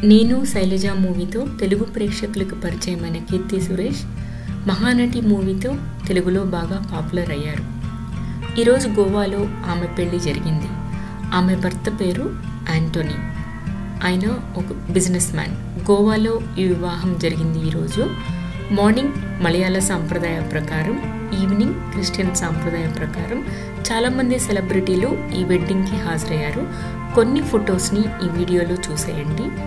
నేను శైలజ మూవీతో తెలుగు ప్రేక్షకులకు పరిచయమైన కీర్తి సురేష్ మహానటి మూవీతో తెలుగులో బాగా పాపులర్ అయ్యారు. ఈరోజు గోవాలో ఆమె పెళ్లి జరిగింది. ఆమె భర్త పేరు యాంటోనీ. ఆయన ఒక బిజినెస్ మ్యాన్. గోవాలో ఈ వివాహం జరిగింది. ఈరోజు మార్నింగ్ మలయాళ సాంప్రదాయ ప్రకారం, ఈవినింగ్ క్రిస్టియన్ సాంప్రదాయం ప్రకారం చాలామంది సెలబ్రిటీలు ఈ వెడ్డింగ్కి హాజరయ్యారు. కొన్ని ఫొటోస్ని ఈ వీడియోలో చూసేయండి.